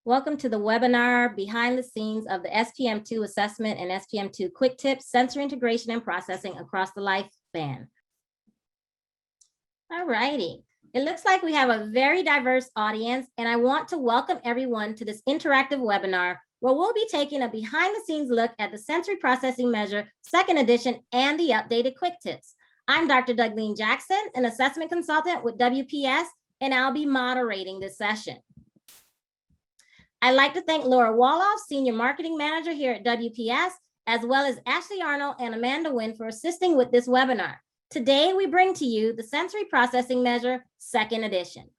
Welcome to the webinar, Behind the Scenes of the SPM-2 Assessment and SPM-2 Quick Tips, Sensory Integration and Processing Across the Lifespan. All righty. It looks like we have a very diverse audience, and I want to welcome everyone to this interactive webinar where we'll be taking a behind-the-scenes look at the Sensory Processing Measure, second edition, and the updated Quick Tips. I'm Dr. Dougleen Jackson, an assessment consultant with WPS, and I'll be moderating this session. I'd like to thank Laura Woloff, Senior Marketing Manager here at WPS, as well as Ashley Arnold and Amanda Wynn for assisting with this webinar. Today, we bring to you the Sensory Processing Measure, second edition.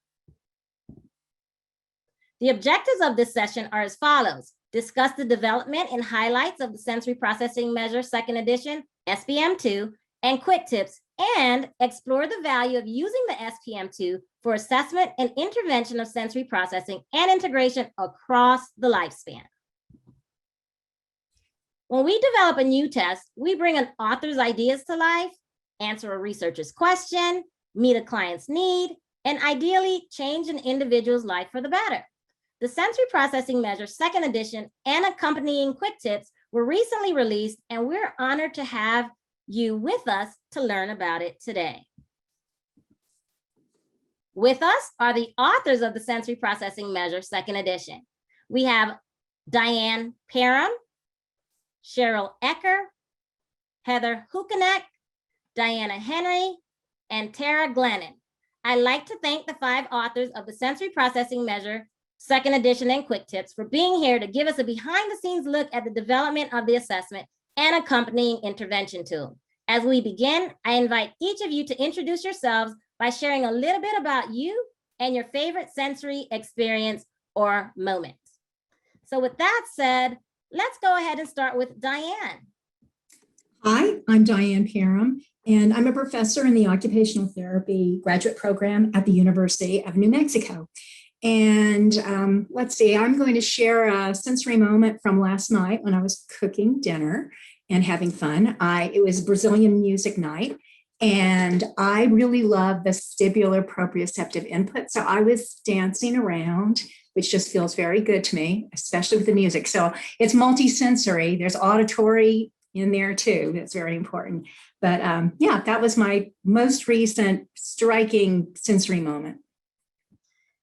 The objectives of this session are as follows: discuss the development and highlights of the Sensory Processing Measure, second edition, SPM-2, and quick tips, and explore the value of using the SPM-2 for assessment and intervention of sensory processing and integration across the lifespan. When we develop a new test, we bring an author's ideas to life, answer a researcher's question, meet a client's need, and ideally change an individual's life for the better. The Sensory Processing Measure, second edition, and accompanying quick tips were recently released, and we're honored to have you with us to learn about it today. With us are the authors of the Sensory Processing Measure, second edition. We have Diane Parham, Cheryl Ecker, Heather Hukenek, Diana Henry, and Tara Glennon. I'd like to thank the 5 authors of the Sensory Processing Measure, second edition, and quick tips for being here to give us a behind-the-scenes look at the development of the assessment and accompanying intervention tool. As we begin, I invite each of you to introduce yourselves by sharing a little bit about you and your favorite sensory experience or moment. So with that said, let's go ahead and start with Diane. Hi, I'm Diane Parham, and I'm a professor in the occupational therapy graduate program at the University of New Mexico. And let's see, I'm going to share a sensory moment from last night when I was cooking dinner and having fun. It was Brazilian music night, and I really love vestibular proprioceptive input. So I was dancing around, which just feels very good to me, especially with the music. So it's multisensory. There's auditory in there too. That's very important. But yeah, that was my most recent striking sensory moment.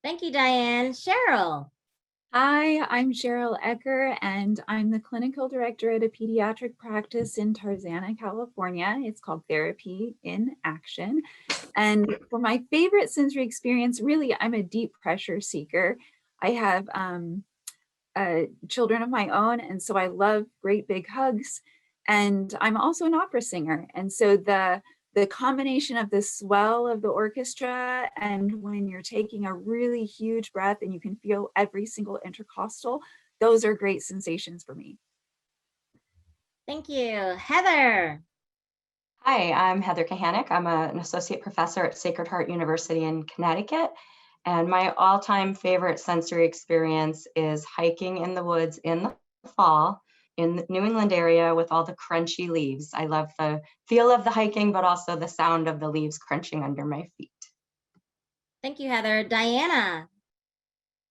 Thank you, Diane. Cheryl. Hi, I'm Cheryl Ecker, and I'm the clinical director at a pediatric practice in Tarzana, California. It's called Therapy in Action. And for my favorite sensory experience, really, I'm a deep pressure seeker. I have children of my own, and so I love great big hugs. And I'm also an opera singer. And so the combination of the swell of the orchestra and when you're taking a really huge breath and you can feel every single intercostal, those are great sensations for me. Thank you. Heather. Hi, I'm Heather Kahanik. I'm an associate professor at Sacred Heart University in Connecticut. And my all-time favorite sensory experience is hiking in the woods in the fall in the New England area with all the crunchy leaves. I love the feel of the hiking, but also the sound of the leaves crunching under my feet. Thank you, Heather. Diana.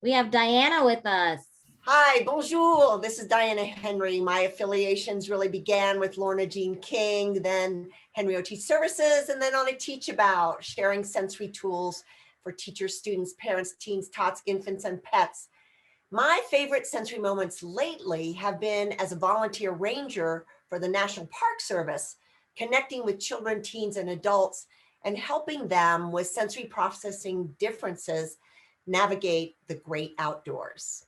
We have Diana with us. Hi, bonjour. This is Diana Henry. My affiliations really began with Lorna Jean King, then Henry O.T. Services, and then on a Teach About, sharing sensory tools for teachers, students, parents, teens, tots, infants, and pets. My favorite sensory moments lately have been as a volunteer ranger for the National Park Service, connecting with children, teens, and adults, and helping them with sensory processing differences navigate the great outdoors.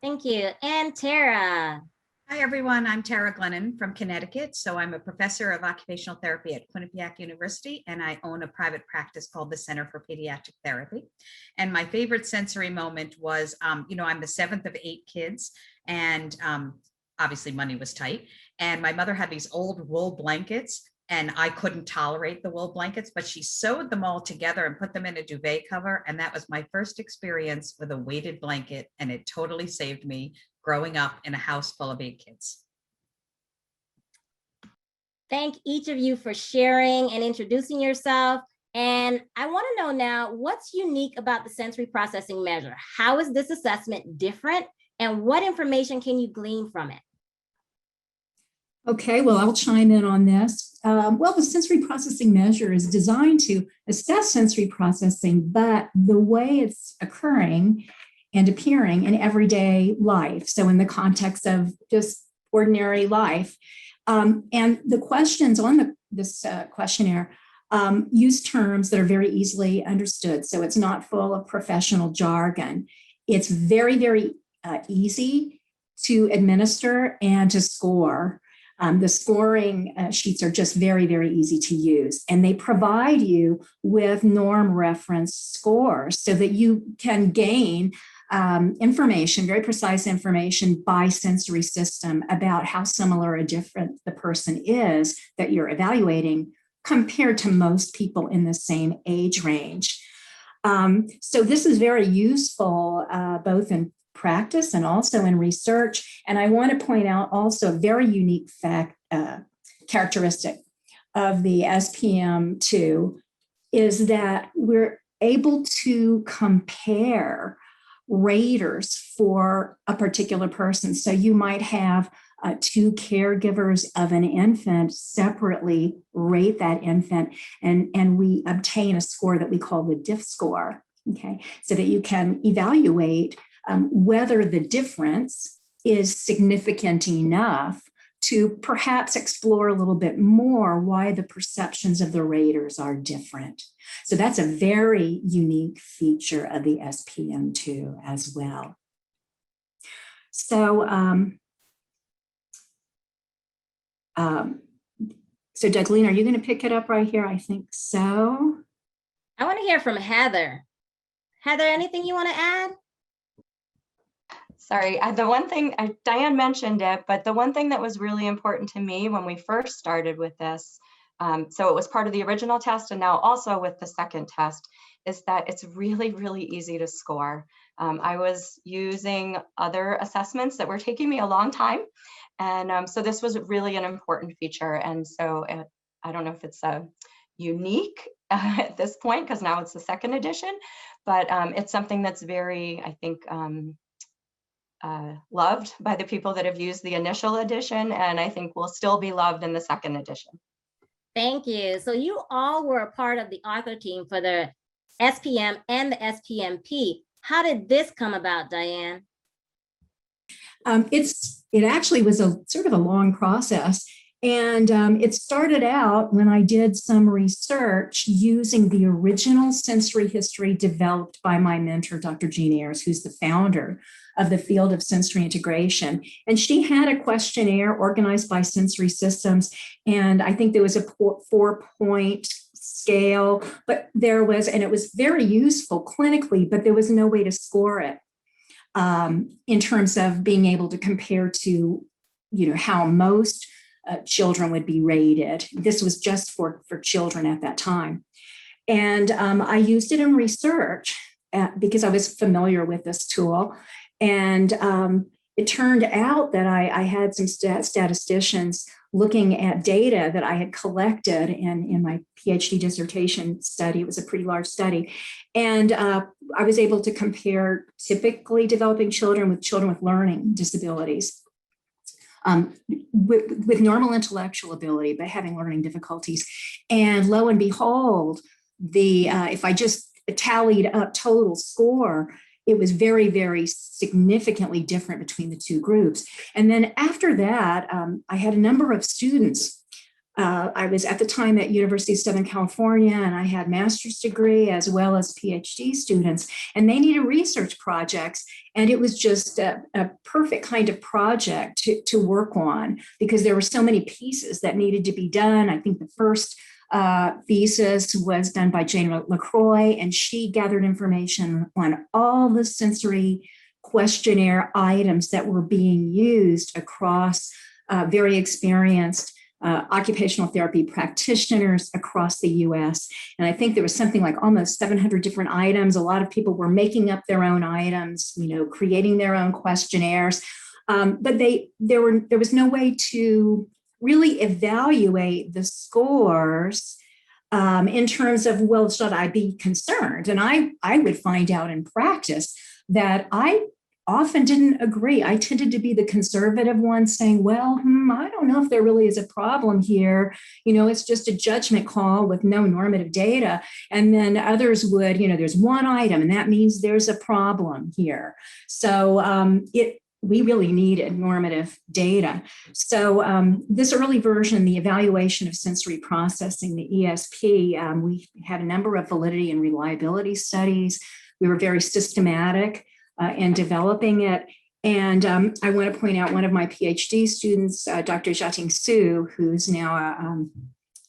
Thank you. And Tara. Hi, everyone. I'm Tara Glennon from Connecticut. So I'm a professor of occupational therapy at Quinnipiac University, and I own a private practice called the Center for Pediatric Therapy. And my favorite sensory moment was, I'm the 7th of 8 kids, and obviously money was tight. And my mother had these old wool blankets, and I couldn't tolerate the wool blankets, but she sewed them all together and put them in a duvet cover. And that was my first experience with a weighted blanket, and it totally saved me growing up in a house full of 8 kids. Thank each of you for sharing and introducing yourself. And I want to know now, what's unique about the sensory processing measure? How is this assessment different? And what information can you glean from it? Okay, well, I'll chime in on this. Well, the sensory processing measure is designed to assess sensory processing, but the way it's occurring and appearing in everyday life. So in the context of just ordinary life. And the questions on this questionnaire use terms that are very easily understood. So it's not full of professional jargon. It's very, very easy to administer and to score. The scoring sheets are just very, very easy to use. And they provide you with norm reference scores so that you can gain information, very precise information by sensory system about how similar or different the person is that you're evaluating compared to most people in the same age range. So this is very useful both in practice and also in research. And I want to point out also a very unique characteristic of the SPM-2 is that we're able to compare raters for a particular person. So you might have two caregivers of an infant separately rate that infant, and we obtain a score that we call the DIF score, okay, so that you can evaluate whether the difference is significant enough to perhaps explore a little bit more why the perceptions of the raters are different. So that's a very unique feature of the SPM-2 as well. So, so Dougline, are you going to pick it up right here? I think so. I want to hear from Heather. Heather, anything you want to add? Sorry, the one thing, Diane mentioned it, but the one thing that was really important to me when we first started with this, so it was part of the original test and now also with the second test, is that it's really, really easy to score. I was using other assessments that were taking me a long time. And so this was really an important feature. And so I don't know if it's unique at this point, because now it's the second edition, but it's something that's very, I think, loved by the people that have used the initial edition, and I think will still be loved in the second edition. Thank you. So you all were a part of the author team for the SPM and the SPM-P. How did this come about, Diane? It actually was a sort of a long process. And it started out when I did some research using the original sensory history developed by my mentor, Dr. Jean Ayers, who's the founder of the field of sensory integration. And she had a questionnaire organized by sensory systems. And I think there was a 4-point scale, but there was, and it was very useful clinically, but there was no way to score it in terms of being able to compare to, how most children would be rated. This was just for children at that time. And I used it in research because I was familiar with this tool. And it turned out that I had some statisticians looking at data that I had collected in my PhD dissertation study. It was a pretty large study. And I was able to compare typically developing children with learning disabilities. With normal intellectual ability, but having learning difficulties. And lo and behold, if I just tallied up total score, it was very, very significantly different between the two groups. And then after that, I had a number of students. I was at the time at University of Southern California, and I had master's degree as well as PhD students, and they needed research projects. And it was just a perfect kind of project to work on because there were so many pieces that needed to be done. I think the first thesis was done by Jane LaCroix, and she gathered information on all the sensory questionnaire items that were being used across very experienced occupational therapy practitioners across the US. And I think there was something like almost 700 different items. A lot of people were making up their own items, creating their own questionnaires. But there was no way to really evaluate the scores in terms of, well, should I be concerned? And I would find out in practice that I often didn't agree. I tended to be the conservative one saying, well, I don't know if there really is a problem here. It's just a judgment call with no normative data. And then others would, there's one item and that means there's a problem here. So we really needed normative data. So this early version, the evaluation of sensory processing, the ESP, we had a number of validity and reliability studies. We were very systematic in developing it. And I want to point out one of my PhD students, Dr. Jiating Su, who's now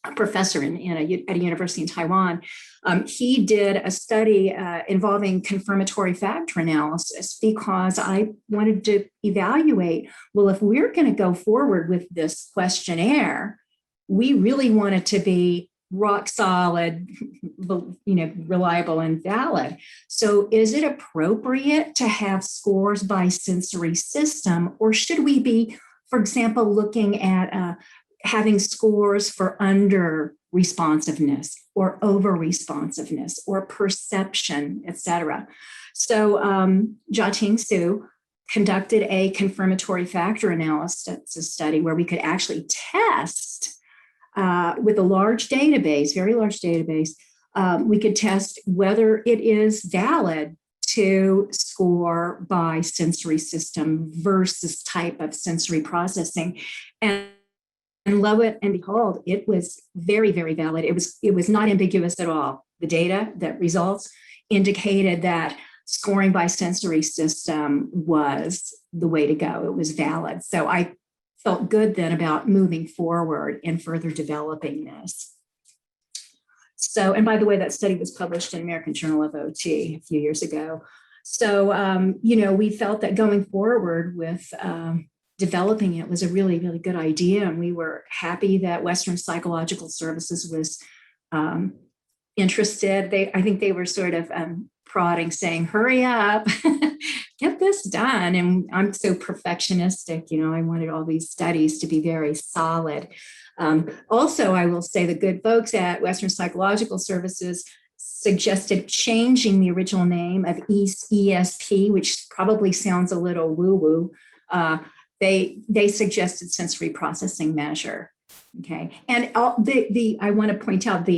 a professor at a university in Taiwan. He did a study involving confirmatory factor analysis because I wanted to evaluate, well, if we're going to go forward with this questionnaire, we really want it to be rock solid, reliable and valid. So is it appropriate to have scores by sensory system, or should we be, for example, looking at having scores for under responsiveness or over responsiveness or perception, et cetera? So Jiating Su conducted a confirmatory factor analysis study where we could actually test with a large database, very large database, we could test whether it is valid to score by sensory system versus type of sensory processing. And lo and behold, it was very, very valid. It was not ambiguous at all. The data, the results indicated that scoring by sensory system was the way to go. It was valid. So I felt good then about moving forward and further developing this. So, and by the way, that study was published in American Journal of OT a few years ago. So, we felt that going forward with developing it was a really, really good idea. And we were happy that Western Psychological Services was interested. I think they were sort of prodding, saying, hurry up, get this done. And I'm so perfectionistic, I wanted all these studies to be very solid. Also, I will say the good folks at Western Psychological Services suggested changing the original name of ESP, which probably sounds a little woo-woo. They suggested sensory processing measure. Okay. And I want to point out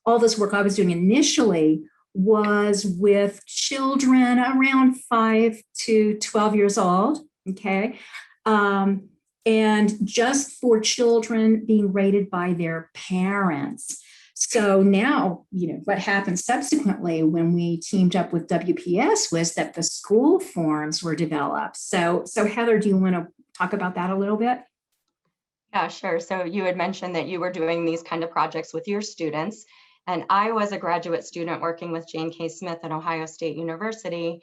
all this work I was doing initially was with children around 5 to 12 years old, okay? And just for children being rated by their parents. So now, what happened subsequently when we teamed up with WPS was that the school forms were developed. So Heather, do you want to talk about that a little bit? Yeah, sure. So you had mentioned that you were doing these kind of projects with your students. And I was a graduate student working with Jane K. Smith at Ohio State University.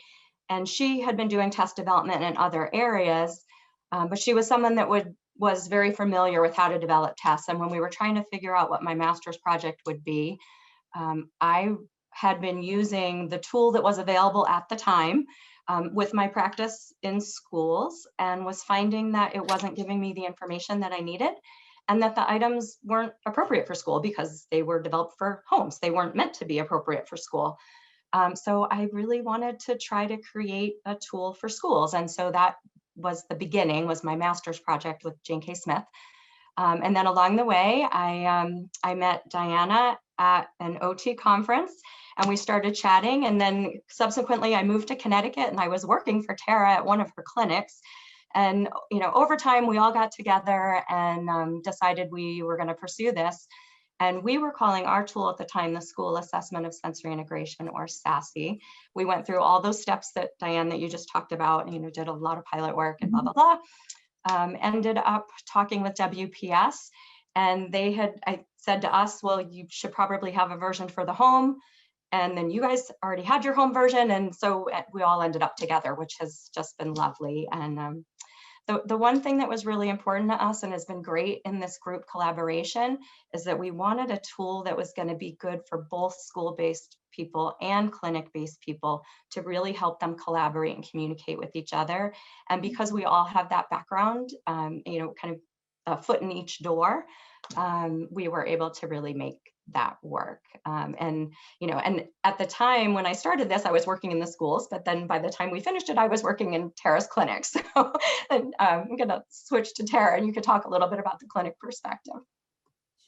And she had been doing test development in other areas, but she was someone that was very familiar with how to develop tests. And when we were trying to figure out what my master's project would be, I had been using the tool that was available at the time with my practice in schools, and was finding that it wasn't giving me the information that I needed, and that the items weren't appropriate for school because they were developed for homes. They weren't meant to be appropriate for school. So I really wanted to try to create a tool for schools. And so that was the beginning, was my master's project with Jane K. Smith. And then along the way, I met Diana at an OT conference, and we started chatting. And then subsequently I moved to Connecticut, and I was working for Tara at one of her clinics. And, over time, we all got together and decided we were going to pursue this. And we were calling our tool at the time the School Assessment of Sensory Integration, or SASE. We went through all those steps that, Diane, that you just talked about, did a lot of pilot work and blah, blah, blah. Ended up talking with WPS, and they had said to us, well, you should probably have a version for the home. And then you guys already had your home version. And so we all ended up together, which has just been lovely. And the one thing that was really important to us and has been great in this group collaboration is that we wanted a tool that was going to be good for both school-based people and clinic-based people to really help them collaborate and communicate with each other. And because we all have that background, kind of a foot in each door, we were able to really make that work. And at the time when I started this, I was working in the schools, but then by the time we finished it, I was working in Tara's clinic. So and, I'm going to switch to Tara, and you could talk a little bit about the clinic perspective.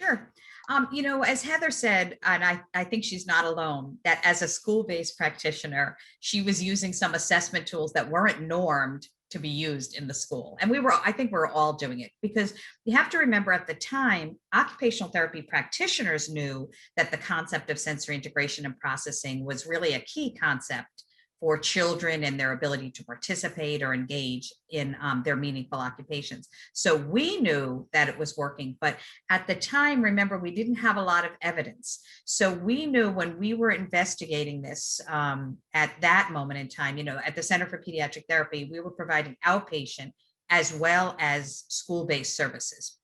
Sure. As Heather said, and I think she's not alone, that as a school-based practitioner, she was using some assessment tools that weren't normed to be used in the school. And I think we're all doing it, because you have to remember, at the time, occupational therapy practitioners knew that the concept of sensory integration and processing was really a key concept for children and their ability to participate or engage in their meaningful occupations. So we knew that it was working, but at the time, remember, we didn't have a lot of evidence. So we knew when we were investigating this at that moment in time, at the Center for Pediatric Therapy, we were providing outpatient as well as school-based services.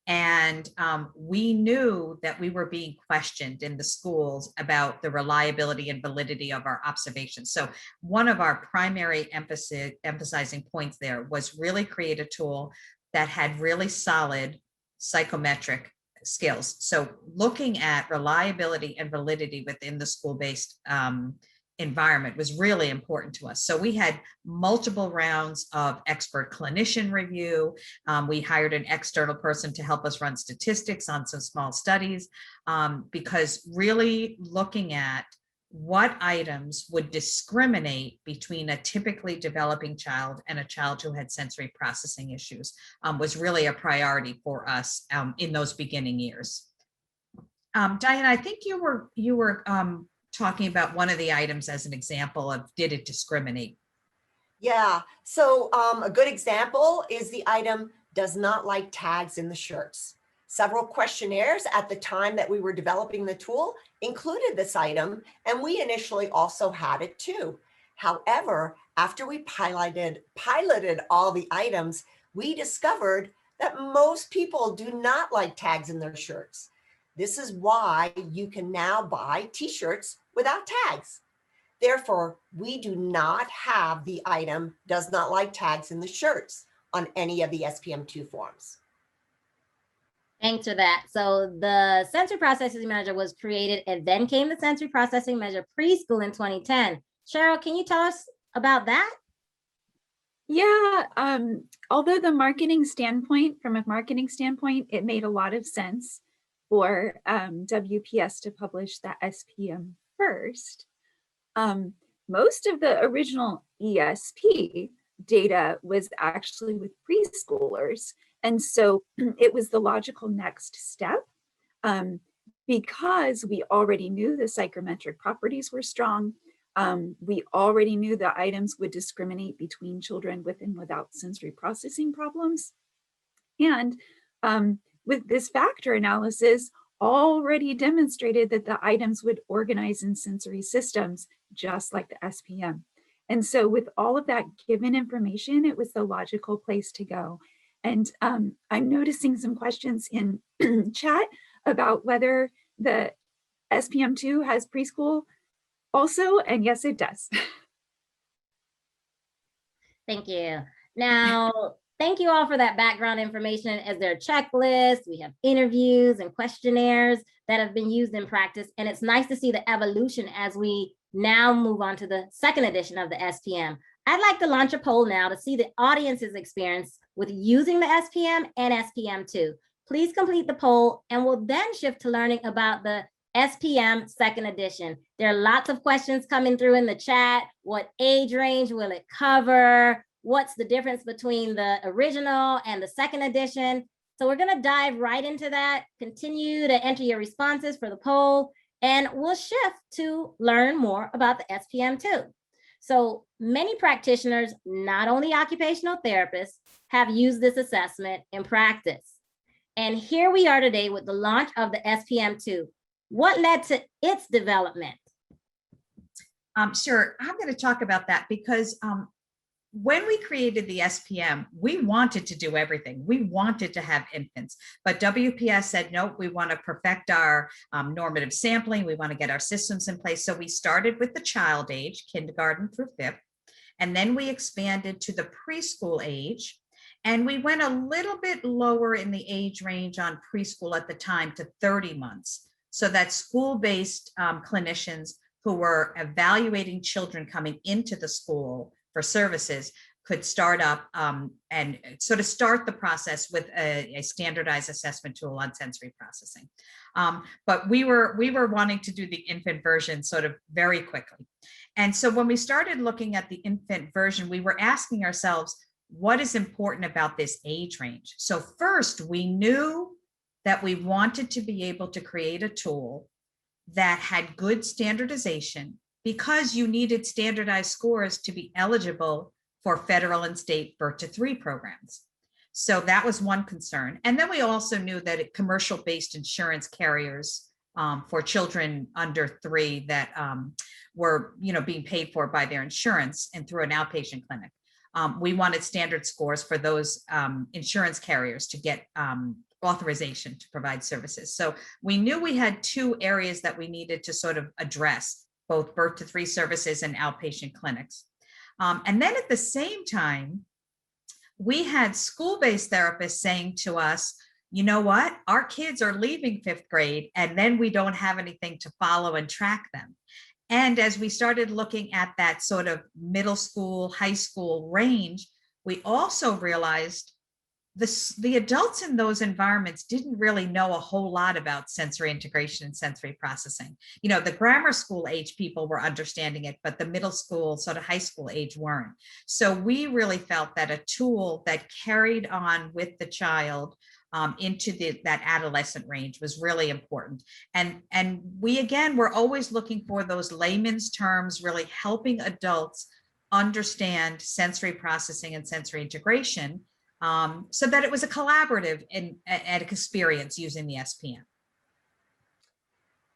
And we knew that we were being questioned in the schools about the reliability and validity of our observations. So one of our primary emphasizing points there was really create a tool that had really solid psychometric skills. So looking at reliability and validity within the school-based environment was really important to us. So we had multiple rounds of expert clinician review. We hired an external person to help us run statistics on some small studies, because really looking at what items would discriminate between a typically developing child and a child who had sensory processing issues was really a priority for us in those beginning years. Diane, I think you were talking about one of the items as an example of, did it discriminate? Yeah, so a good example is the item does not like tags in the shirts. Several questionnaires at the time that we were developing the tool included this item, and we initially also had it too. However, after we piloted all the items, we discovered that most people do not like tags in their shirts. This is why you can now buy t-shirts without tags. Therefore, we do not have the item does not like tags in the shirts on any of the SPM-2 forms. Thanks for that. So the sensory processing measure was created, and then came the sensory processing measure preschool in 2010. Cheryl, can you tell us about that? Yeah, although from a marketing standpoint, it made a lot of sense for WPS to publish the SPM first. Most of the original ESP data was actually with preschoolers. And so it was the logical next step, because we already knew the psychometric properties were strong. We already knew the items would discriminate between children with and without sensory processing problems. And with this factor analysis, already demonstrated that the items would organize in sensory systems, just like the SPM. And so with all of that given information, it was the logical place to go. And I'm noticing some questions in chat about whether the SPM-2 has preschool also, and yes, it does. Thank you. Now, thank you all for that background information. As there are checklists, we have interviews and questionnaires that have been used in practice. And it's nice to see the evolution as we now move on to the second edition of the SPM. I'd like to launch a poll now to see the audience's experience with using the SPM and SPM-2. Please complete the poll, and we'll then shift to learning about the SPM second edition. There are lots of questions coming through in the chat. What age range will it cover? What's the difference between the original and the second edition? So we're going to dive right into that. Continue to enter your responses for the poll, and we'll shift to learn more about the SPM-2. So many practitioners, not only occupational therapists, have used this assessment in practice. And here we are today with the launch of the SPM-2. What led to its development? Sure, I'm going to talk about that because when we created the SPM, we wanted to do everything. We wanted to have infants, but WPS said, no, we want to perfect our normative sampling. We want to get our systems in place. So we started with the child age, kindergarten through fifth, and then we expanded to the preschool age. And we went a little bit lower in the age range on preschool at the time to 30 months, so that school-based clinicians who were evaluating children coming into the school for services could start up and sort of start the process with a standardized assessment tool on sensory processing. But we were wanting to do the infant version sort of very quickly. And so when we started looking at the infant version, we were asking ourselves, what is important about this age range? So first, we knew that we wanted to be able to create a tool that had good standardization, because you needed standardized scores to be eligible for federal and state birth to 3 programs. So that was one concern. And then we also knew that commercial-based insurance carriers for children under 3 that were being paid for by their insurance and through an outpatient clinic. We wanted standard scores for those insurance carriers to get authorization to provide services. So we knew we had 2 areas that we needed to sort of address, both birth to 3 services and outpatient clinics. And then at the same time, we had school-based therapists saying to us, you know what, our kids are leaving 5th grade and then we don't have anything to follow and track them. And as we started looking at that sort of middle school, high school range, we also realized the adults in those environments didn't really know a whole lot about sensory integration and sensory processing. The grammar school age people were understanding it, but the middle school, sort of high school age weren't. So we really felt that a tool that carried on with the child into that adolescent range was really important. And we, again, we're always looking for those layman's terms, really helping adults understand sensory processing and sensory integration, so that it was a collaborative and experience using the SPM.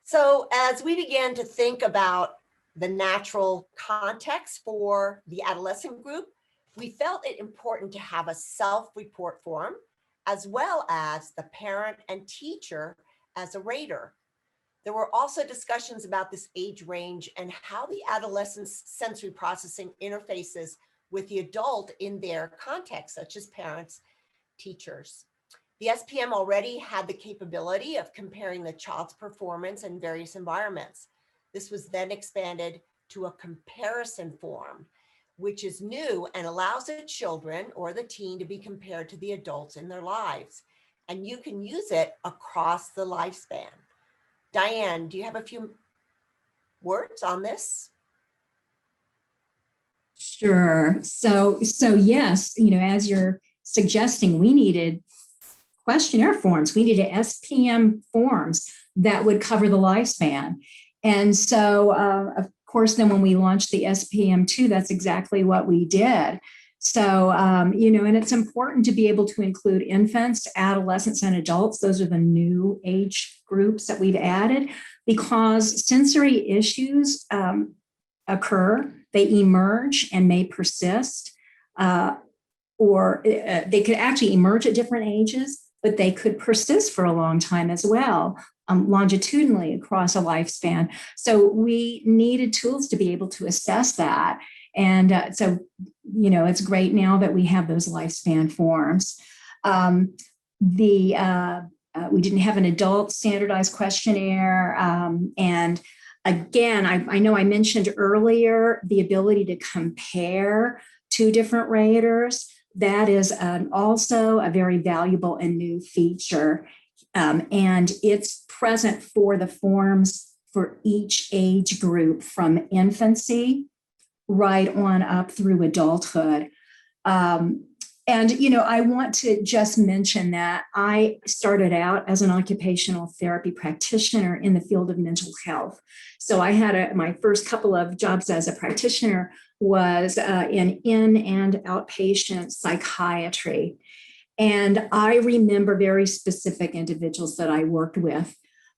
So as we began to think about the natural context for the adolescent group, we felt it important to have a self-report form, as well as the parent and teacher as a rater. There were also discussions about this age range and how the adolescent's sensory processing interfaces with the adult in their context, such as parents, teachers. The SPM already had the capability of comparing the child's performance in various environments. This was then expanded to a comparison form, which is new and allows the children or the teen to be compared to the adults in their lives. And you can use it across the lifespan. Diane, do you have a few words on this? Sure. So yes, as you're suggesting, we needed questionnaire forms. We needed SPM forms that would cover the lifespan. And so, of course, then when we launched the SPM-2, that's exactly what we did. So, and it's important to be able to include infants, adolescents, and adults. Those are the new age groups that we've added, because sensory issues occur, they emerge and may persist, or they could actually emerge at different ages, but they could persist for a long time as well, longitudinally across a lifespan. So we needed tools to be able to assess that. And so, it's great now that we have those lifespan forms. We didn't have an adult standardized questionnaire. And again, I know I mentioned earlier the ability to compare 2 different raters. That is also a very valuable and new feature. And it's present for the forms for each age group from infancy right on up through adulthood. And, I want to just mention that I started out as an occupational therapy practitioner in the field of mental health. So I had my first couple of jobs as a practitioner was in and outpatient psychiatry. And I remember very specific individuals that I worked with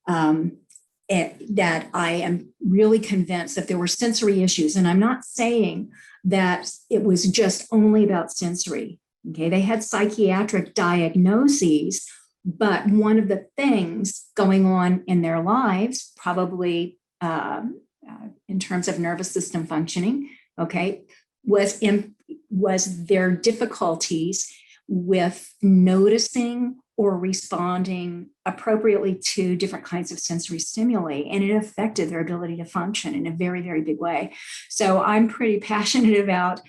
that I am really convinced that there were sensory issues. And I'm not saying that it was just only about sensory. Okay, they had psychiatric diagnoses, but one of the things going on in their lives, probably in terms of nervous system functioning, okay, was their difficulties with noticing or responding appropriately to different kinds of sensory stimuli, and it affected their ability to function in a very, very big way. So I'm pretty passionate about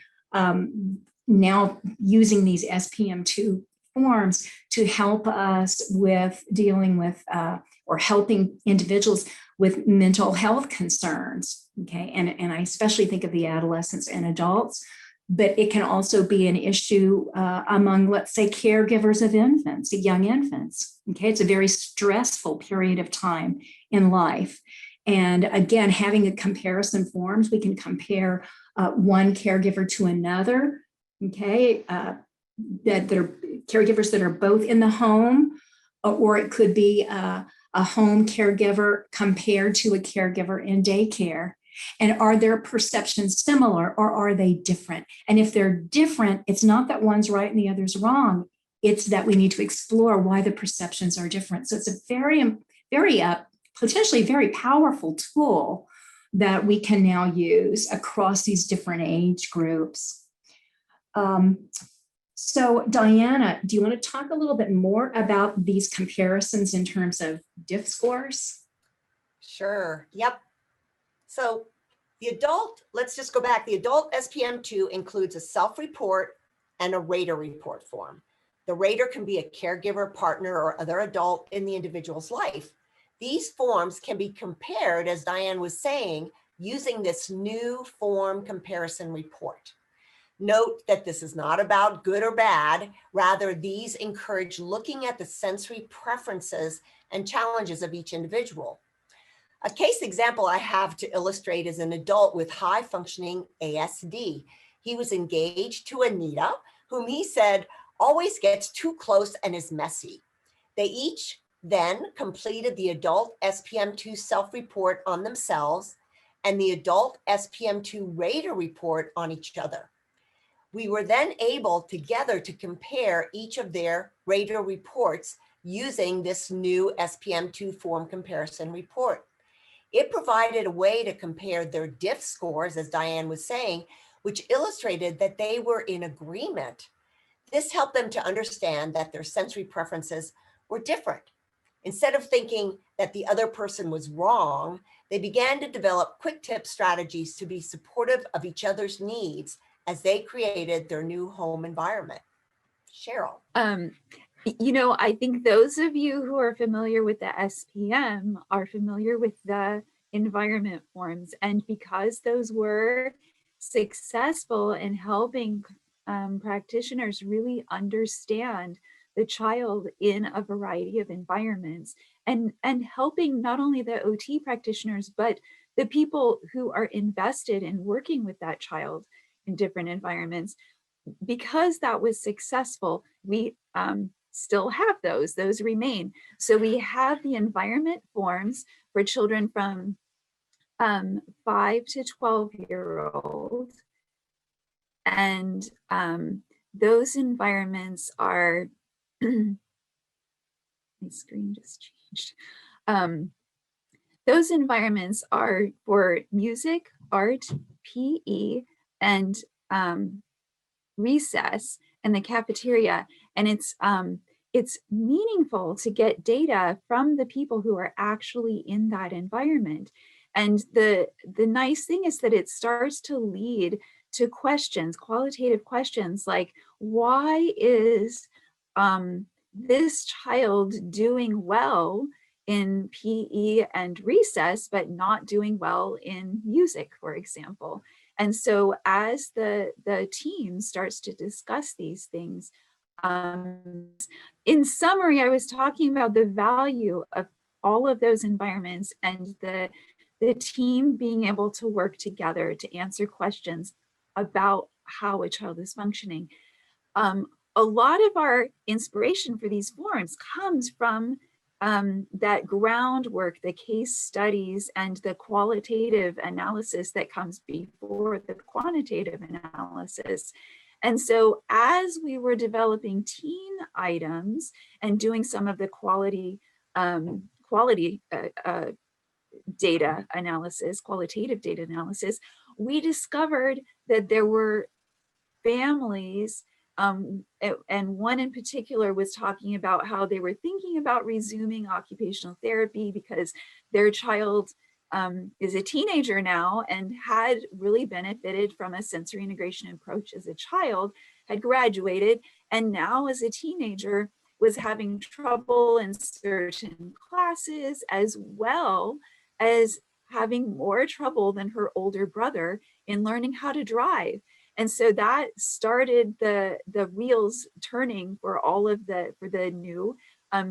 now using these SPM-2 forms to help us with dealing with or helping individuals with mental health concerns, okay? And I especially think of the adolescents and adults, but it can also be an issue among, let's say, caregivers of infants, young infants, okay? It's a very stressful period of time in life. And again, having a comparison forms, we can compare one caregiver to another, okay? That they're caregivers that are both in the home, or it could be a home caregiver compared to a caregiver in daycare. And are their perceptions similar, or are they different? And if they're different, it's not that one's right and the other's wrong. It's that we need to explore why the perceptions are different. So it's a very, very potentially very powerful tool that we can now use across these different age groups. So Diana, do you want to talk a little bit more about these comparisons in terms of DIF scores? Sure. Yep. So the adult, let's just go back. The adult SPM-2 includes a self-report and a rater report form. The rater can be a caregiver, partner, or other adult in the individual's life. These forms can be compared, as Diane was saying, using this new form comparison report. Note that this is not about good or bad. Rather, these encourage looking at the sensory preferences and challenges of each individual. A case example I have to illustrate is an adult with high functioning ASD. He was engaged to Anita, whom he said always gets too close and is messy. They each then completed the adult SPM-2 self-report on themselves and the adult SPM-2 rater report on each other. We were then able together to compare each of their rater reports using this new SPM-2 form comparison report. It provided a way to compare their DIF scores, as Diane was saying, which illustrated that they were in agreement. This helped them to understand that their sensory preferences were different. Instead of thinking that the other person was wrong, they began to develop quick tip strategies to be supportive of each other's needs as they created their new home environment. Cheryl. You know, I think those of you who are familiar with the SPM are familiar with the environment forms. And because those were successful in helping practitioners really understand the child in a variety of environments and helping not only the OT practitioners, but the people who are invested in working with that child in different environments, because that was successful, we still have those remain. So we have the environment forms for children from 5 to 12-year-old. And those environments are, my screen just changed. Those environments are for music, art, PE, and recess and the cafeteria. And it's meaningful to get data from the people who are actually in that environment. And the nice thing is that it starts to lead to questions, qualitative questions like, why is this child doing well in PE and recess, but not doing well in music, for example? And so as the team starts to discuss these things, in summary, I was talking about the value of all of those environments and the team being able to work together to answer questions about how a child is functioning. A lot of our inspiration for these forums comes from that groundwork, the case studies, and the qualitative analysis that comes before the quantitative analysis. And so as we were developing teen items and doing some of the quality data analysis, qualitative data analysis, we discovered that there were families And one in particular was talking about how they were thinking about resuming occupational therapy because their child is a teenager now and had really benefited from a sensory integration approach as a child, had graduated, and now as a teenager was having trouble in certain classes, as well as having more trouble than her older brother in learning how to drive. And so that started the wheels turning for the new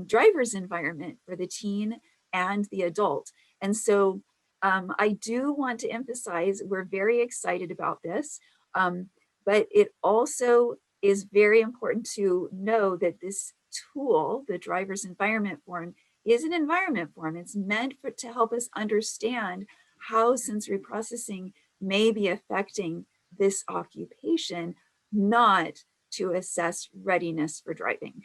driver's environment for the teen and the adult. And so I do want to emphasize, we're very excited about this, but it also is very important to know that this tool, the driver's environment form, is an environment form. It's meant to help us understand how sensory processing may be affecting this occupation, not to assess readiness for driving.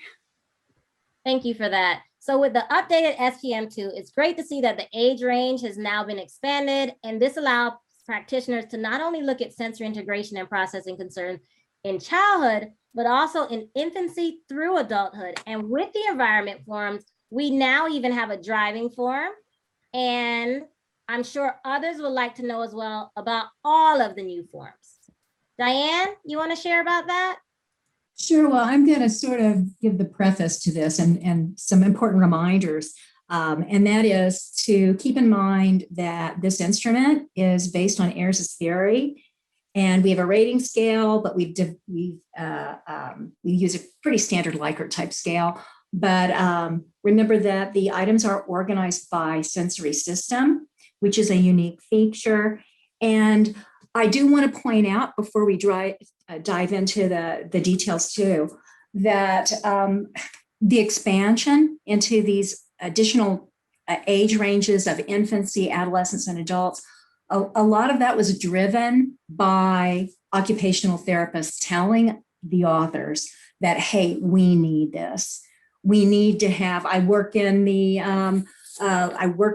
Thank you for that. So with the updated SPM-2, it's great to see that the age range has now been expanded, and this allows practitioners to not only look at sensory integration and processing concerns in childhood, but also in infancy through adulthood. And with the environment forms, we now even have a driving form, and I'm sure others would like to know as well about all of the new forms. Diane, you want to share about that? Sure. Well, I'm going to sort of give the preface to this and some important reminders. And that is to keep in mind that this instrument is based on Ayers' theory. And we have a rating scale, but we use a pretty standard Likert type scale. But remember that the items are organized by sensory system, which is a unique feature. And I do want to point out before we dive into the details too, that the expansion into these additional age ranges of infancy, adolescents, and adults, a lot of that was driven by occupational therapists telling the authors that, hey, we need this. We need to have, I work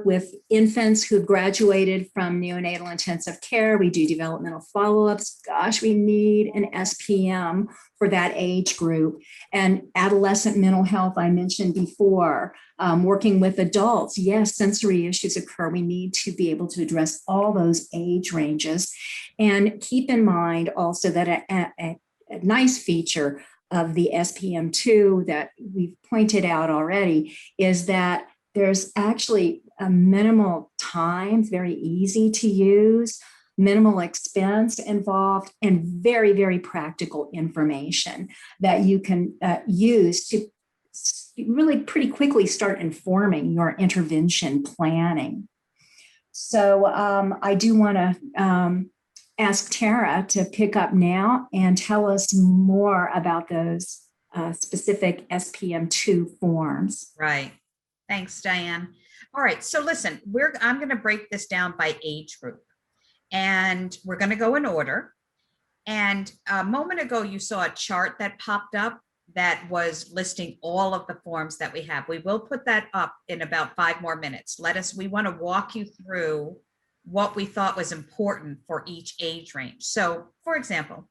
with infants who've graduated from neonatal intensive care. We do developmental follow-ups. Gosh, we need an SPM for that age group. And adolescent mental health, I mentioned before, working with adults. Yes, sensory issues occur. We need to be able to address all those age ranges. And keep in mind also that a nice feature of the SPM-2 that we've pointed out already is that there's actually a minimal time, very easy to use, minimal expense involved, and very, very practical information that you can use to really pretty quickly start informing your intervention planning. So I do want to ask Tara to pick up now and tell us more about those specific SPM-2 forms. Right. Thanks, Diane. All right, so listen, I'm going to break this down by age group, and we're going to go in order. And a moment ago, you saw a chart that popped up that was listing all of the forms that we have. We will put that up in about 5 more minutes. We want to walk you through what we thought was important for each age range. So, for example,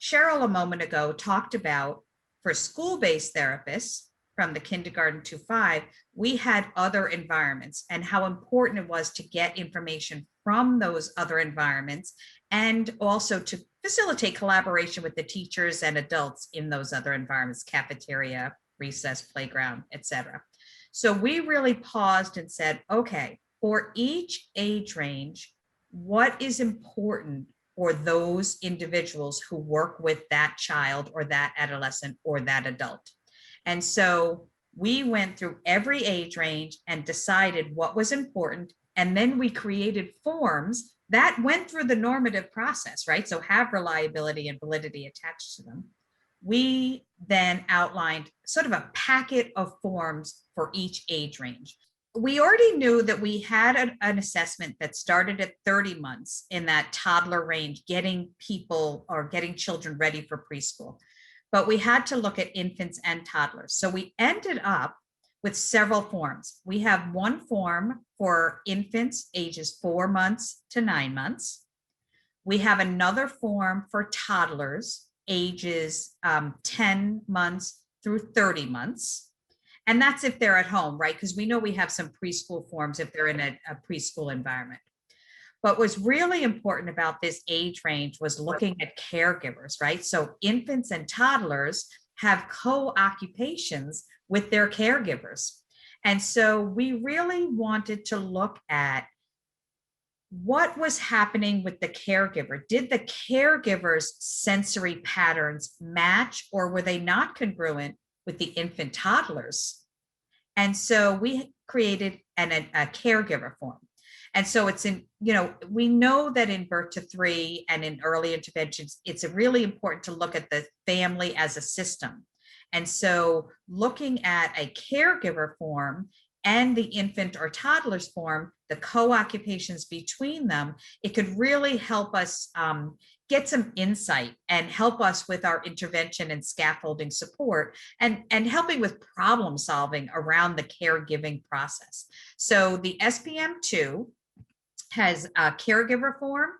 Cheryl a moment ago talked about for school-based therapists, from the kindergarten to 5, we had other environments and how important it was to get information from those other environments and also to facilitate collaboration with the teachers and adults in those other environments, cafeteria, recess, playground, etc. So we really paused and said, okay, for each age range, what is important for those individuals who work with that child or that adolescent or that adult? And so we went through every age range and decided what was important. And then we created forms that went through the normative process, right? So have reliability and validity attached to them. We then outlined sort of a packet of forms for each age range. We already knew that we had an assessment that started at 30 months in that toddler range, getting children ready for preschool. But we had to look at infants and toddlers. So we ended up with several forms. We have one form for infants ages 4 months to 9 months. We have another form for toddlers ages 10 months through 30 months. And that's if they're at home, right? Because we know we have some preschool forms if they're in a preschool environment. But what's really important about this age range was looking at caregivers, right? So infants and toddlers have co-occupations with their caregivers. And so we really wanted to look at what was happening with the caregiver. Did the caregiver's sensory patterns match, or were they not congruent with the infant toddlers? And so we created a caregiver form. And so it's in, we know that in birth to 3 and in early interventions, it's really important to look at the family as a system. And so looking at a caregiver form and the infant or toddler's form, the co-occupations between them, it could really help us get some insight and help us with our intervention and scaffolding support and helping with problem solving around the caregiving process. So the SPM-2 has a caregiver form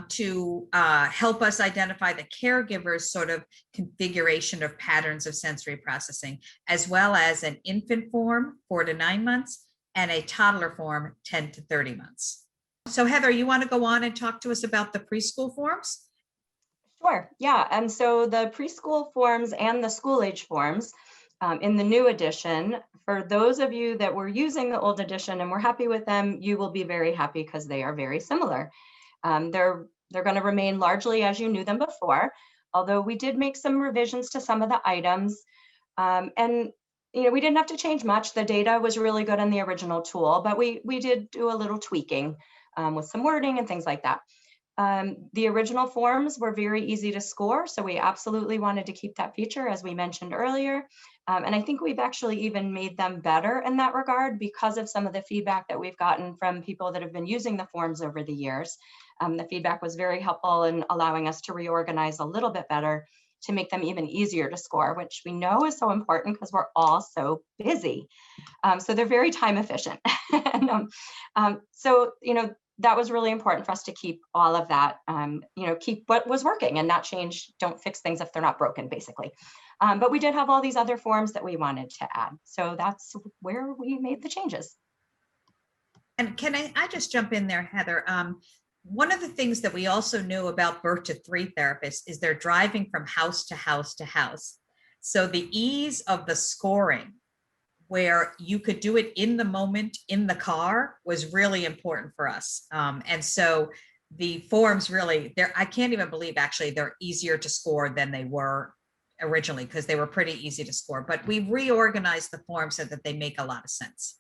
to help us identify the caregiver's sort of configuration of patterns of sensory processing, as well as an infant form, 4 to 9 months, and a toddler form, 10 to 30 months. So Heather, you want to go on and talk to us about the preschool forms? Sure, yeah. And so the preschool forms and the school age forms in the new edition, for those of you that were using the old edition and were happy with them, you will be very happy because they are very similar. They're going to remain largely as you knew them before, although we did make some revisions to some of the items. And we didn't have to change much. The data was really good in the original tool, but we did do a little tweaking with some wording and things like that. The original forms were very easy to score, so we absolutely wanted to keep that feature, as we mentioned earlier. And I think we've actually even made them better in that regard because of some of the feedback that we've gotten from people that have been using the forms over the years. The feedback was very helpful in allowing us to reorganize a little bit better to make them even easier to score, which we know is so important because we're all so busy. So they're very time efficient. And, so, that was really important for us to keep all of that, keep what was working and not change, don't fix things if they're not broken, basically. But we did have all these other forms that we wanted to add. So that's where we made the changes. And can I just jump in there, Heather? One of the things that we also knew about birth to 3 therapists is they're driving from house to house to house. So the ease of the scoring, where you could do it in the moment in the car, was really important for us. And so the forms really, I can't even believe actually they're easier to score than they were originally, because they were pretty easy to score, but we reorganized the forms so that they make a lot of sense.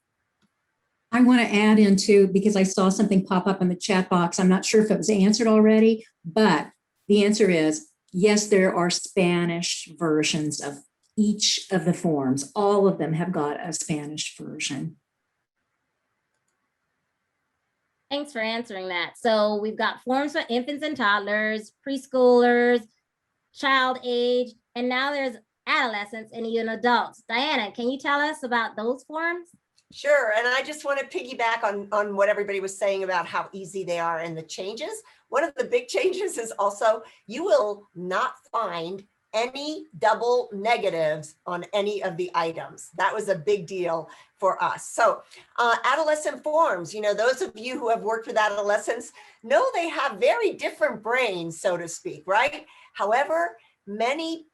I want to add into, because I saw something pop up in the chat box. I'm not sure if it was answered already, but the answer is yes, there are Spanish versions of each of the forms. All of them have got a Spanish version. Thanks for answering that. So we've got forms for infants and toddlers, preschoolers, child age, and now there's adolescents and even adults. Diana, can you tell us about those forms? Sure, and I just want to piggyback on what everybody was saying about how easy they are and the changes. One of the big changes is also you will not find any double negatives on any of the items. That was a big deal for us. So adolescent forms, those of you who have worked with adolescents know they have very different brains, so to speak, right? However, many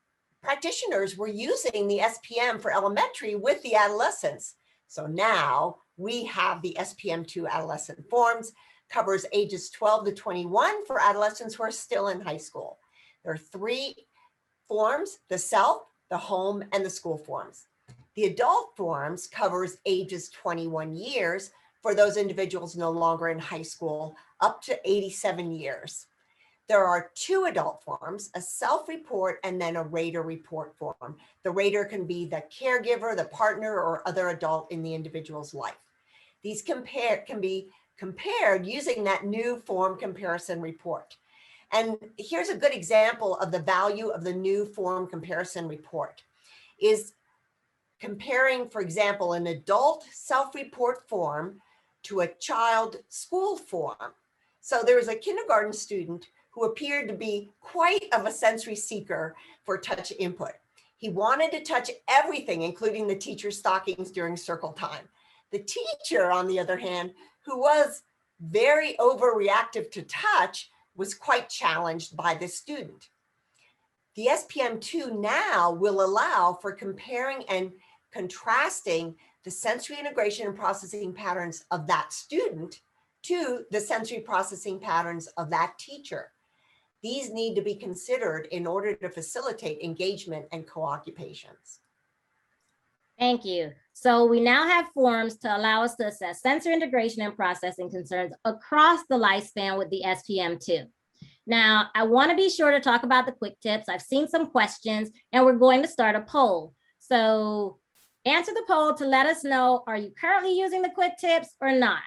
practitioners were using the SPM for elementary with the adolescents. So now we have the SPM-2 adolescent forms, covers ages 12 to 21 for adolescents who are still in high school. There are 3 forms: the self, the home, and the school forms. The adult forms covers ages 21 years for those individuals no longer in high school, up to 87 years. There are 2 adult forms, a self-report and then a rater report form. The rater can be the caregiver, the partner, or other adult in the individual's life. These can be compared using that new form comparison report. And here's a good example of the value of the new form comparison report is comparing, for example, an adult self-report form to a child school form. So there was a kindergarten student who appeared to be quite of a sensory seeker for touch input. He wanted to touch everything, including the teacher's stockings during circle time. The teacher, on the other hand, who was very overreactive to touch, was quite challenged by this student. The SPM-2 now will allow for comparing and contrasting the sensory integration and processing patterns of that student to the sensory processing patterns of that teacher. These need to be considered in order to facilitate engagement and co-occupations. Thank you. So we now have forms to allow us to assess sensory integration and processing concerns across the lifespan with the SPM-2. Now, I want to be sure to talk about the quick tips. I've seen some questions and we're going to start a poll. So answer the poll to let us know, are you currently using the quick tips or not?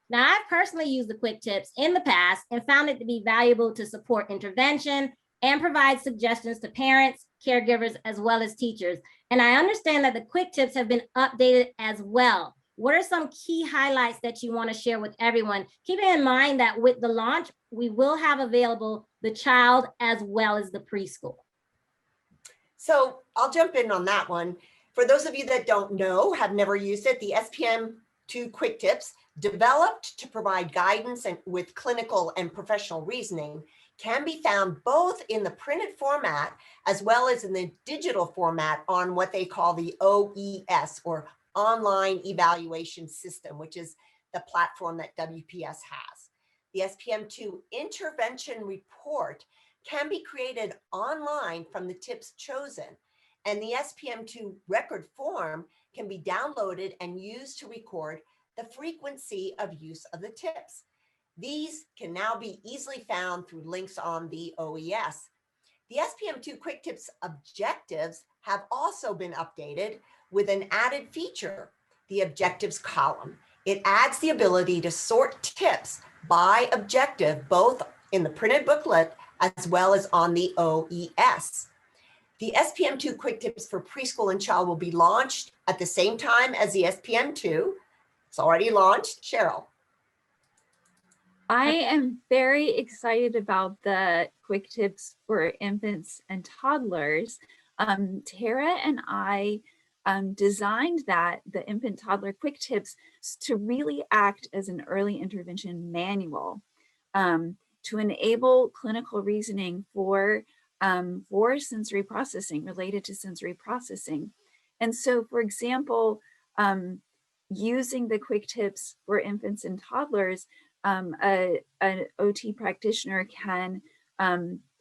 Now, I've personally used the quick tips in the past and found it to be valuable to support intervention and provide suggestions to parents, caregivers, as well as teachers. And I understand that the quick tips have been updated as well. What are some key highlights that you want to share with everyone? Keeping in mind that with the launch, we will have available the child as well as the preschool. So I'll jump in on that one. For those of you that don't know, have never used it, the SPM-2 quick tips, developed to provide guidance and with clinical and professional reasoning, can be found both in the printed format as well as in the digital format on what they call the OES, or Online Evaluation System, which is the platform that WPS has. The SPM-2 intervention report can be created online from the tips chosen, and the SPM-2 record form can be downloaded and used to record the frequency of use of the tips. These can now be easily found through links on the OES. The SPM-2 Quick Tips objectives have also been updated with an added feature, the objectives column. It adds the ability to sort tips by objective, both in the printed booklet as well as on the OES. The SPM-2 Quick Tips for preschool and child will be launched at the same time as the SPM-2. It's already launched. Cheryl. I am very excited about the quick tips for infants and toddlers. Tara and I designed the infant toddler quick tips to really act as an early intervention manual to enable clinical reasoning for sensory processing, related to sensory processing. And so, for example, using the quick tips for infants and toddlers, an OT practitioner can,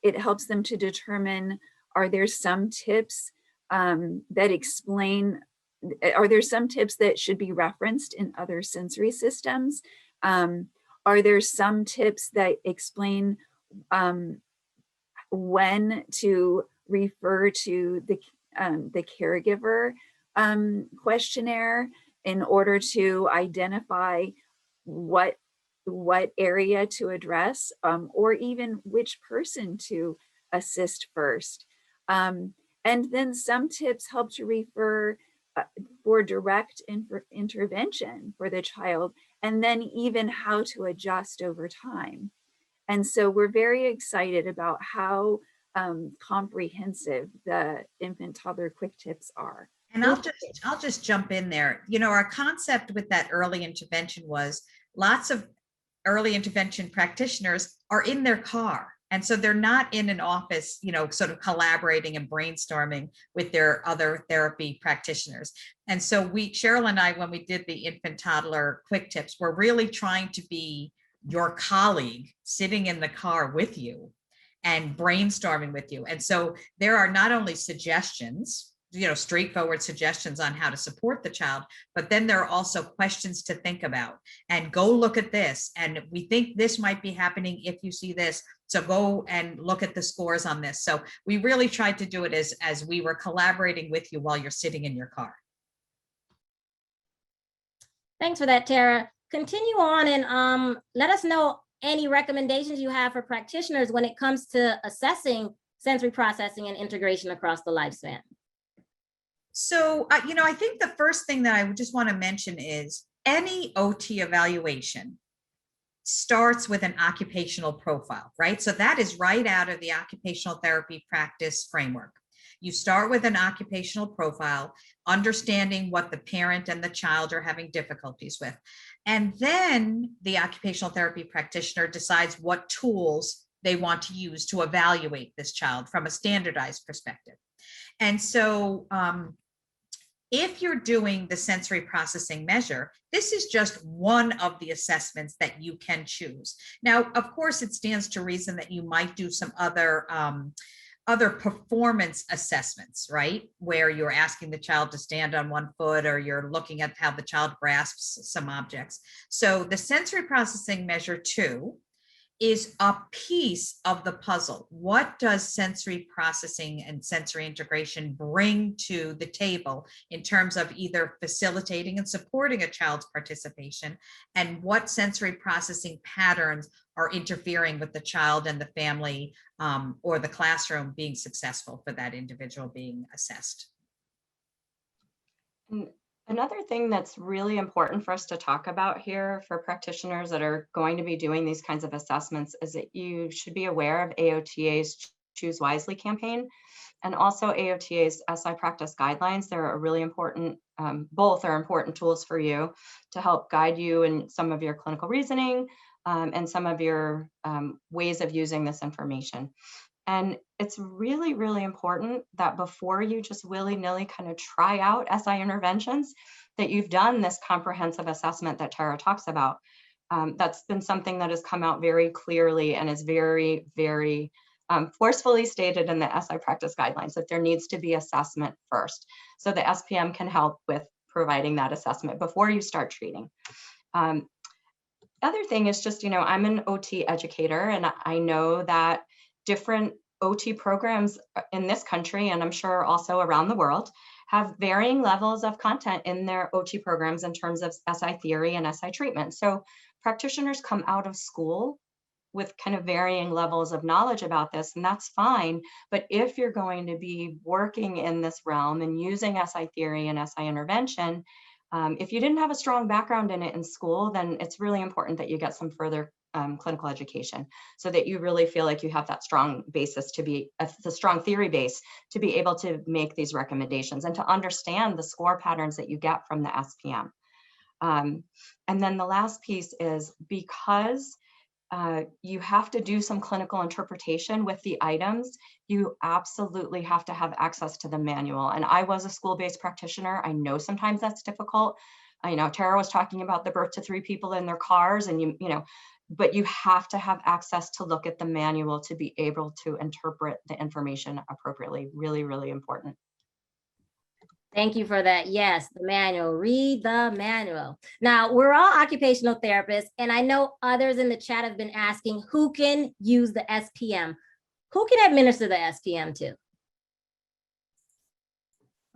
it helps them to determine, are there some tips that explain, are there some tips that should be referenced in other sensory systems? Are there some tips that explain when to refer to the caregiver questionnaire in order to identify what area to address, or even which person to assist first. And then some tips help to refer for direct intervention for the child, and then even how to adjust over time. And so we're very excited about how comprehensive the infant toddler quick tips are. And I'll just jump in there. You know, our concept with that early intervention was lots of early intervention practitioners are in their car. And so they're not in an office, you know, sort of collaborating and brainstorming with their other therapy practitioners. And so Cheryl and I, when we did the infant toddler quick tips, we're really trying to be your colleague sitting in the car with you and brainstorming with you. And so there are not only suggestions, you know, straightforward suggestions on how to support the child, but then there are also questions to think about, and go look at this. And we think this might be happening if you see this. So go and look at the scores on this. So we really tried to do it as we were collaborating with you while you're sitting in your car. Thanks for that, Tara. Continue on and let us know any recommendations you have for practitioners when it comes to assessing sensory processing and integration across the lifespan. So, you know, I think the first thing that I would just want to mention is any OT evaluation starts with an occupational profile, right? So that is right out of the occupational therapy practice framework. You start with an occupational profile, understanding what the parent and the child are having difficulties with. And then the occupational therapy practitioner decides what tools they want to use to evaluate this child from a standardized perspective. And so if you're doing the sensory processing measure, this is just one of the assessments that you can choose. Now, of course, it stands to reason that you might do some other performance assessments, right? Where you're asking the child to stand on one foot, or you're looking at how the child grasps some objects. So the sensory processing measure 2 is a piece of the puzzle. What does sensory processing and sensory integration bring to the table in terms of either facilitating and supporting a child's participation, and what sensory processing patterns are interfering with the child and the family or the classroom being successful for that individual being assessed? Another thing that's really important for us to talk about here for practitioners that are going to be doing these kinds of assessments is that you should be aware of AOTA's Choose Wisely campaign, and also AOTA's SI practice guidelines. They're a really important, both are important tools for you to help guide you in some of your clinical reasoning and some of your ways of using this information. And it's really, really important that before you just willy-nilly kind of try out SI interventions, that you've done this comprehensive assessment that Tara talks about. That's been something that has come out very clearly and is very, very forcefully stated in the SI practice guidelines, that there needs to be assessment first. So the SPM can help with providing that assessment before you start treating. Other thing is just, I'm an OT educator, and I know that different OT programs in this country, and I'm sure also around the world, have varying levels of content in their OT programs in terms of SI theory and SI treatment. So practitioners come out of school with kind of varying levels of knowledge about this, and that's fine. But if you're going to be working in this realm and using SI theory and SI intervention, if you didn't have a strong background in it in school, then it's really important that you get some further clinical education so that you really feel like you have that strong basis to be, the strong theory base to be able to make these recommendations and to understand the score patterns that you get from the SPM. And then the last piece is, because you have to do some clinical interpretation with the items, you absolutely have to have access to the manual. And I was a school-based practitioner. I know sometimes that's difficult. I know Tara was talking about the birth to 3 people in their cars, and but you have to have access to look at the manual to be able to interpret the information appropriately. Really, really important. Thank you for that. Yes, the manual. Read the manual. Now, we're all occupational therapists, and I know others in the chat have been asking who can use the SPM. Who can administer the SPM to?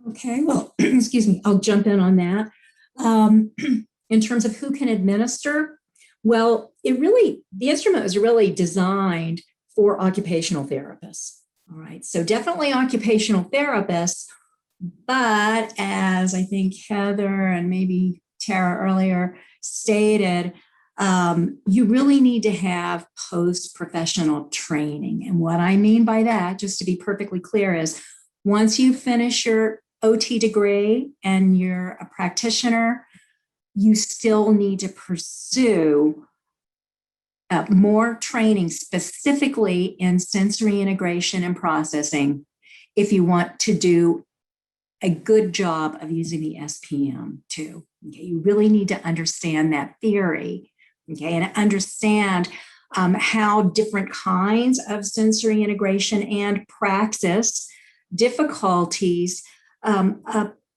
Okay, well, excuse me, I'll jump in on that. In terms of who can administer, well, the instrument was really designed for occupational therapists. All right, so definitely occupational therapists, but as I think Heather and maybe Tara earlier stated, you really need to have post-professional training. And what I mean by that, just to be perfectly clear, is once you finish your OT degree and you're a practitioner, you still need to pursue more training specifically in sensory integration and processing if you want to do a good job of using the SPM-2. Okay, you really need to understand that theory, okay, and understand how different kinds of sensory integration and praxis difficulties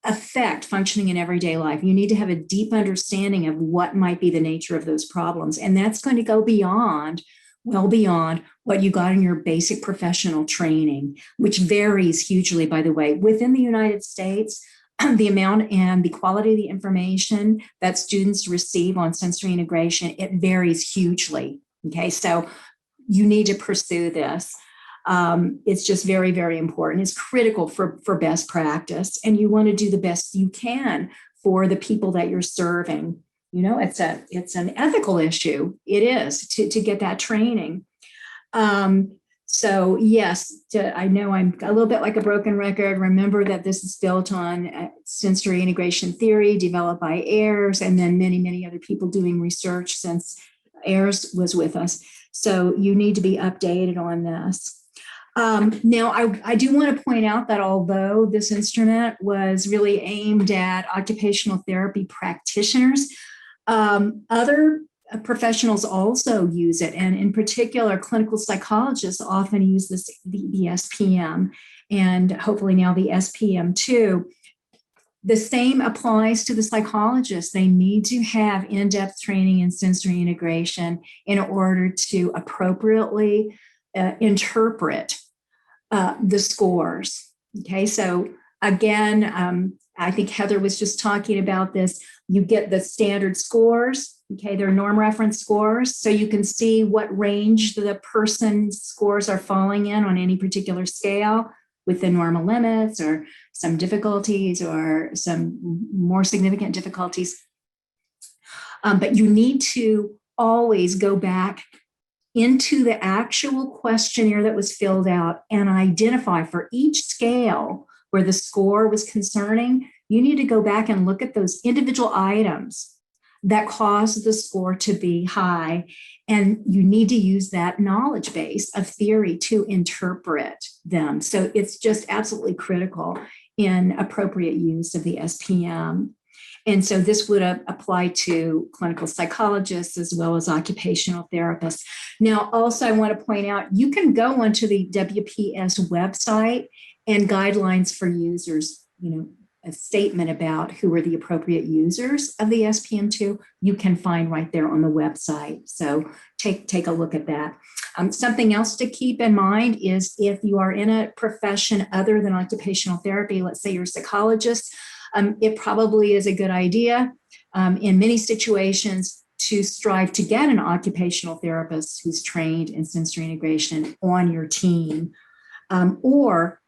affect functioning in everyday life. You need to have a deep understanding of what might be the nature of those problems. And that's going to go well beyond what you got in your basic professional training, which varies hugely, by the way. Within the United States, the amount and the quality of the information that students receive on sensory integration, it varies hugely. Okay, so you need to pursue this. It's just very, very important. It's critical for best practice, and you want to do the best you can for the people that you're serving. it's an ethical issue. It is to get that training. So yes, I know I'm a little bit like a broken record. Remember that this is built on sensory integration theory developed by Ayers, and then many, many other people doing research since Ayers was with us. So you need to be updated on this. Now, I do want to point out that although this instrument was really aimed at occupational therapy practitioners, other professionals also use it, and in particular, clinical psychologists often use the SPM, and hopefully now the SPM-2. The same applies to the psychologists. They need to have in-depth training in sensory integration in order to appropriately interpret the scores. Okay, so again, I think Heather was just talking about this. You get the standard scores. Okay, they're norm reference scores, so you can see what range the person's scores are falling in on any particular scale within normal limits, or some difficulties, or some more significant difficulties. But you need to always go back into the actual questionnaire that was filled out and identify for each scale where the score was concerning. You need to go back and look at those individual items that caused the score to be high. And you need to use that knowledge base of theory to interpret them. So it's just absolutely critical in appropriate use of the SPM. And so this would apply to clinical psychologists as well as occupational therapists. Now, also, I want to point out, you can go onto the WPS website and guidelines for users, a statement about who are the appropriate users of the SPM-2, you can find right there on the website. So take a look at that. Something else to keep in mind is if you are in a profession other than occupational therapy, let's say you're a psychologist, it probably is a good idea in many situations to strive to get an occupational therapist who's trained in sensory integration on your team, or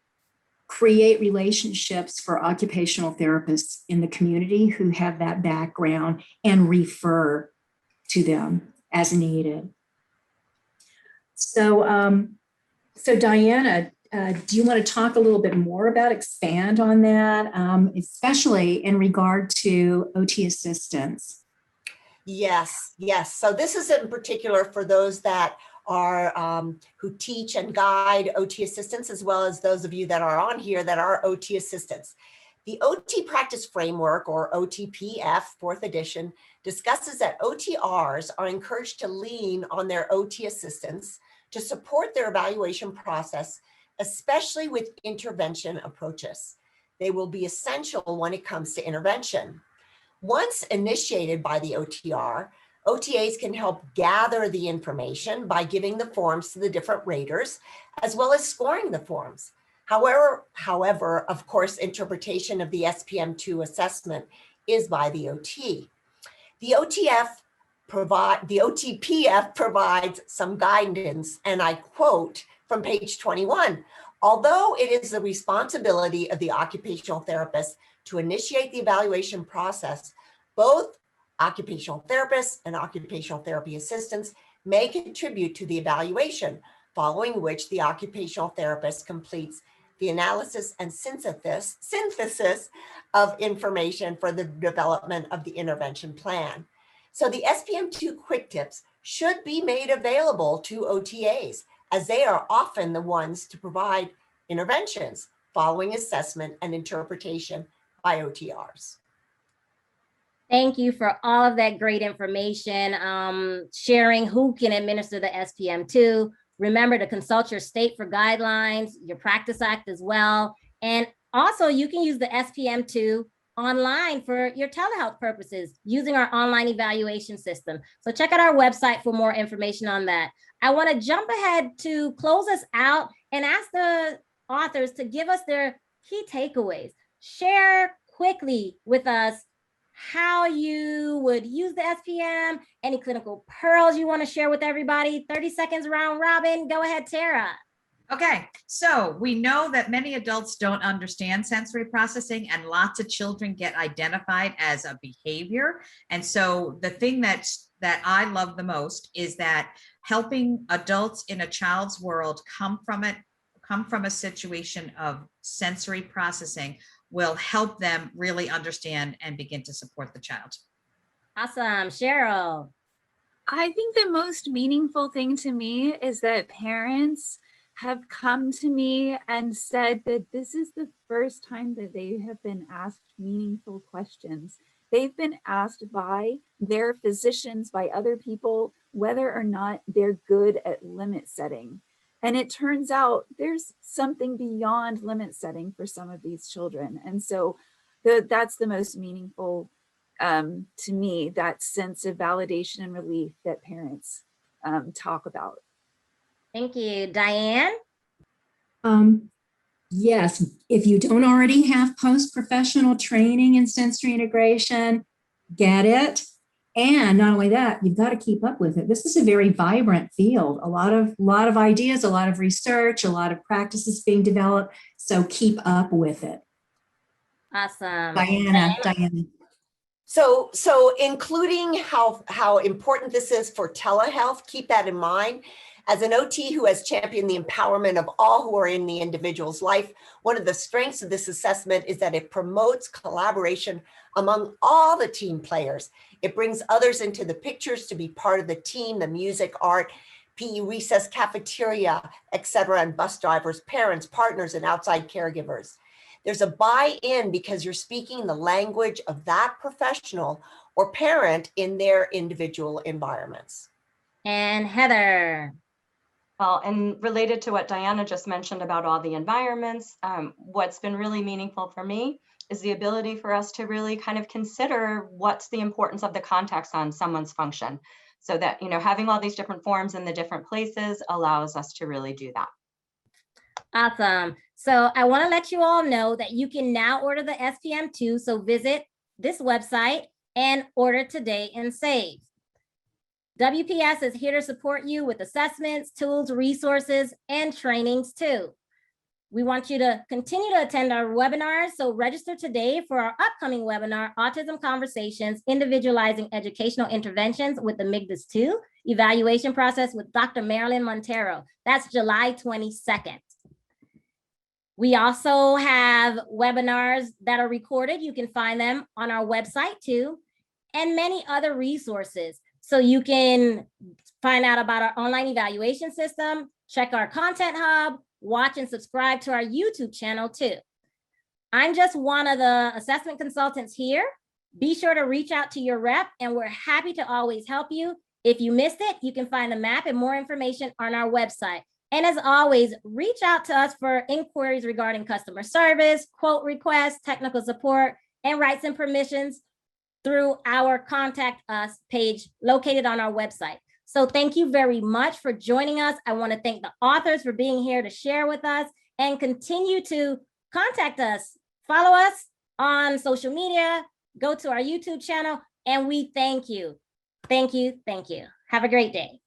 create relationships for occupational therapists in the community who have that background and refer to them as needed. So, Diana, do you want to talk a little bit more about, expand on that, especially in regard to OT assistance? Yes. So this is in particular for those that are who teach and guide OT assistants, as well as those of you that are on here that are OT assistants. The OT Practice Framework, or OTPF, 4th edition, discusses that OTRs are encouraged to lean on their OT assistants to support their evaluation process, especially with intervention approaches. They will be essential when it comes to intervention. Once initiated by the OTR, OTAs can help gather the information by giving the forms to the different raters, as well as scoring the forms. However, of course, interpretation of the SPM-2 assessment is by the OT. The OTPF provides some guidance, and I quote from page 21, although it is the responsibility of the occupational therapist to initiate the evaluation process, both occupational therapists and occupational therapy assistants may contribute to the evaluation, following which the occupational therapist completes the analysis and synthesis of information for the development of the intervention plan. So the SPM-2 quick tips should be made available to OTAs, as they are often the ones to provide interventions following assessment and interpretation by OTRs. Thank you for all of that great information, sharing who can administer the SPM-2. Remember to consult your state for guidelines, your Practice Act as well. And also you can use the SPM-2 online for your telehealth purposes using our online evaluation system. So check out our website for more information on that. I want to jump ahead to close us out and ask the authors to give us their key takeaways. Share quickly with us how you would use the SPM, any clinical pearls you want to share with everybody. 30 seconds round robin. Go ahead, Tara. Okay, so we know that many adults don't understand sensory processing, and lots of children get identified as a behavior. And so the thing that I love the most is that helping adults in a child's world come from a situation of sensory processing will help them really understand and begin to support the child. Awesome. Cheryl. I think the most meaningful thing to me is that parents have come to me and said that this is the first time that they have been asked meaningful questions. They've been asked by their physicians, by other people, whether or not they're good at limit setting. And it turns out there's something beyond limit setting for some of these children. And so that's the most meaningful to me, that sense of validation and relief that parents talk about. Thank you. Diane? Yes, if you don't already have post-professional training in sensory integration, get it. And not only that, you've got to keep up with it. This is a very vibrant field, a lot of ideas, a lot of research, a lot of practices being developed. So keep up with it. Awesome. Diana. So including how important this is for telehealth, keep that in mind. As an OT who has championed the empowerment of all who are in the individual's life, one of the strengths of this assessment is that it promotes collaboration among all the team players. It brings others into the pictures to be part of the team, the music, art, PE recess, cafeteria, etc., and bus drivers, parents, partners, and outside caregivers. There's a buy-in because you're speaking the language of that professional or parent in their individual environments. And Heather. Well, and related to what Diana just mentioned about all the environments, what's been really meaningful for me is the ability for us to really kind of consider what's the importance of the context on someone's function. So that, having all these different forms in the different places allows us to really do that. Awesome. So I want to let you all know that you can now order the SPM-2. So visit this website and order today and save. WPS is here to support you with assessments, tools, resources, and trainings too. We want you to continue to attend our webinars, so register today for our upcoming webinar, Autism Conversations, Individualizing Educational Interventions with the MIGDAS 2 Evaluation Process with Dr. Marilyn Montero. That's July 22nd. We also have webinars that are recorded. You can find them on our website too, and many other resources. So you can find out about our online evaluation system, check our content hub, watch and subscribe to our YouTube channel too. I'm just one of the assessment consultants here. Be sure to reach out to your rep and we're happy to always help you. If you missed it, you can find the map and more information on our website. And as always, reach out to us for inquiries regarding customer service, quote requests, technical support, and rights and permissions through our Contact Us page located on our website. So thank you very much for joining us. I want to thank the authors for being here to share with us and continue to contact us. Follow us on social media, go to our YouTube channel, and we thank you. Thank you. Thank you. Have a great day.